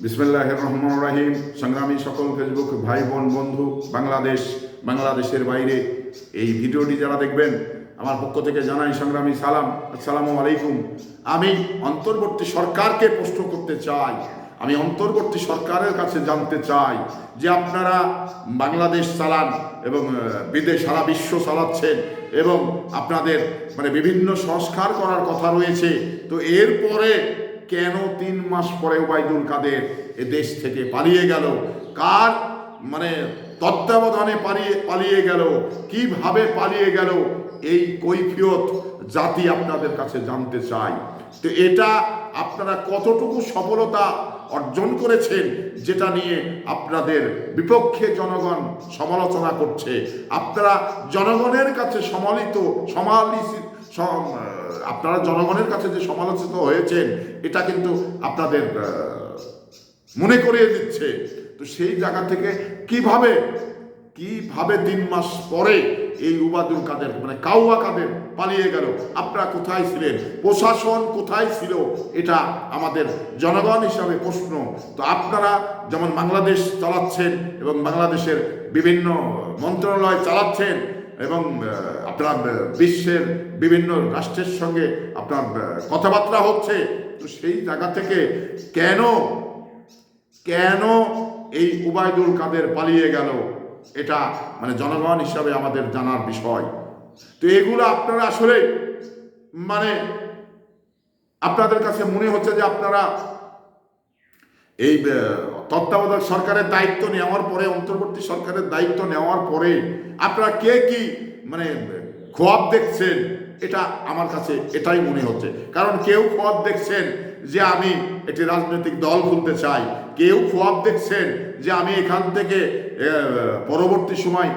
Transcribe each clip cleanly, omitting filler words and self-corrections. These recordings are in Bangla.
বিসমিল্লাহির রহমানির রহিম। সংগ্রামী সকল ফেসবুক ভাই বোন বন্ধু, বাংলাদেশের বাইরে এই ভিডিওটি যারা দেখবেন, আমার পক্ষ থেকে জানাই সংগ্রামী সালাম, আসসালামু আলাইকুম। আমি অন্তর্বর্তী সরকারকে প্রশ্ন করতে চাই, আমি অন্তর্বর্তী সরকারের কাছে জানতে চাই যে আপনারা বাংলাদেশ চালান এবং বিদেশ সারা বিশ্ব চালাচ্ছেন এবং আপনাদের বিভিন্ন সংস্কার করার কথা রয়েছে, তো এরপরে কেন 3 মাস পরে ওবায়দুল কাদের এ দেশ থেকে পালিয়ে গেল? কার তত্ত্বাবধানে পালিয়ে গেল? কিভাবে পালিয়ে গেল? এই কৈফিয়ত জাতি আপনাদের কাছে জানতে চাই। তো এটা আপনারা কতটুকু সফলতা অর্জন করেছেন, যেটা নিয়ে আপনাদের বিপক্ষে জনগণ সমালোচনা করছে। আপনারা জনগণের কাছে আপনারা জনগণের কাছে যে সমালোচিত হয়েছেন, এটা কিন্তু আপনাদের মনে করিয়ে দিচ্ছে। তো সেই জায়গা থেকে কিভাবে 3 মাস পরে এই ওবায়দুল কাদের কাউয়া কাদের পালিয়ে গেল? আপনারা কোথায় ছিলেন? প্রশাসন কোথায় ছিল? এটা আমাদের জনগণ হিসাবে প্রশ্ন। তো আপনারা যেমন বাংলাদেশ চালাচ্ছেন এবং বাংলাদেশের বিভিন্ন মন্ত্রণালয় চালাচ্ছেন এবং আপনার বিশ্বের বিভিন্ন রাষ্ট্রের সঙ্গে আপনার কথাবার্তা হচ্ছে, তো সেই জায়গা থেকে কেন এই ওবায়দুল কাদের পালিয়ে গেল? এটা জনগণ হিসাবে আমাদের জানার বিষয়। তো এগুলো আপনারা আসলে আপনাদের কাছে মনে হচ্ছে যে আপনারা এই তত্ত্বাবধায়ক সরকারের দায়িত্ব নেওয়ার পরে, অন্তর্বর্তী সরকারের দায়িত্ব নেওয়ার পরে আপনারা কে কি খোয়াব দেখছেন, এটা আমার কাছে এটাই মনে হচ্ছে। কারণ কেউ খোয়াব দেখছেন যে আমি একটি রাজনৈতিক দল খুলতে চাই, কেউ খোয়াব দেখছেন যে আমি এখান থেকে পরবর্তী সময়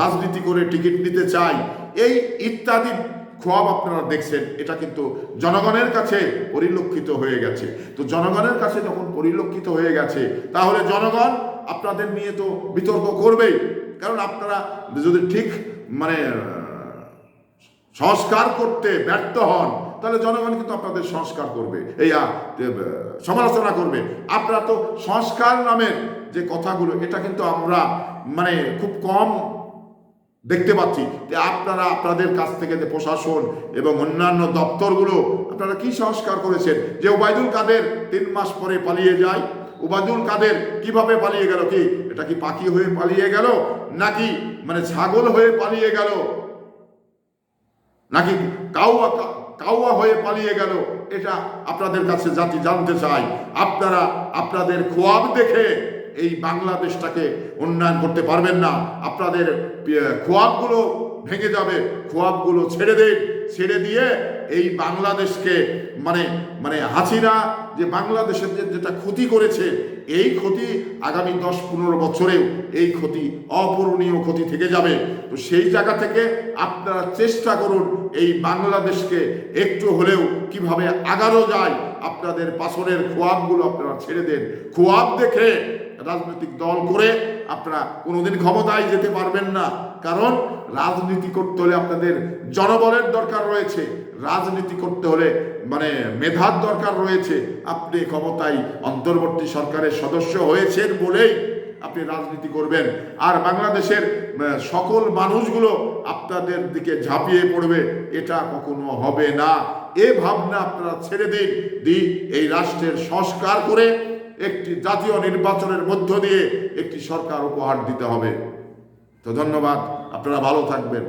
রাজনীতি করে টিকিট নিতে চাই, এই ইত্যাদি খোয়াব আপনারা দেখছেন। এটা কিন্তু জনগণের কাছে পরিলক্ষিত হয়ে গেছে। তো জনগণের কাছে যখন পরিলক্ষিত হয়ে গেছে, তাহলে জনগণ আপনাদের নিয়ে তো বিতর্ক করবেই। কারণ আপনারা যদি ঠিক সংস্কার করতে ব্যর্থ হন, তাহলে জনগণ কিন্তু আপনাদের সংস্কার করবে, সমালোচনা করবে। আপনারা তো সংস্কার নামের যে কথাগুলো, এটা কিন্তু আমরা খুব কম দেখতে পাচ্ছি যে আপনারা আপনাদের কাছ থেকে যে প্রশাসন এবং অন্যান্য দপ্তরগুলো আপনারা কি সংস্কার করেছেন। যে ওবায়দুল কাদের 3 মাস পরে পালিয়ে যায়, ওবায়দুল কাদের কিভাবে পালিয়ে গেল? এটা কি পাখি হয়ে পালিয়ে গেল, নাকি ছাগল হয়ে পালিয়ে গেল, নাকি কাউয়া হয়ে পালিয়ে গেল? এটা আপনাদের কাছে জাতি জানতে চাই। আপনারা আপনাদের খোয়াব দেখে এই বাংলাদেশটাকে উন্নয়ন করতে পারবেন না। আপনাদের খোয়াবগুলো ভেঙে যাবে। খোয়াবগুলো ছেড়ে দিয়ে এই বাংলাদেশকে হাসিনা যে বাংলাদেশের যেটা ক্ষতি করেছে, এই ক্ষতি আগামী 10-15 বছরেও এই ক্ষতি অপূরণীয় ক্ষতি থেকে যাবে। তো সেই জায়গা থেকে আপনারা চেষ্টা করুন এই বাংলাদেশকে একটু হলেও কিভাবে আগানো যায়। আপনাদের পাছনের খোয়াবগুলো আপনারা ছেড়ে দেন। খোয়াব দেখে রাজনৈতিক দল করে আপনারা কোনোদিন ক্ষমতায় যেতে পারবেন না। কারণ রাজনীতি করতে হলে আপনাদের জনবলের দরকার রয়েছে, রাজনীতি করতে হলে মেধার দরকার রয়েছে। আপনি ক্ষমতায় অন্তর্বর্তী সরকারের সদস্য হয়েছেন বলেই আপনি রাজনীতি করবেন, আর বাংলাদেশের সকল মানুষগুলো আপনাদের দিকে ঝাঁপিয়ে পড়বে, এটা কখনো হবে না। এ ভাবনা আপনারা ছেড়ে দিন। এই রাষ্ট্রের সংস্কার করে একটি জাতীয় নির্বাচনের মধ্য দিয়ে একটি সরকার উপহার দিতে হবে। তো ধন্যবাদ, আপনারা ভালো থাকবেন।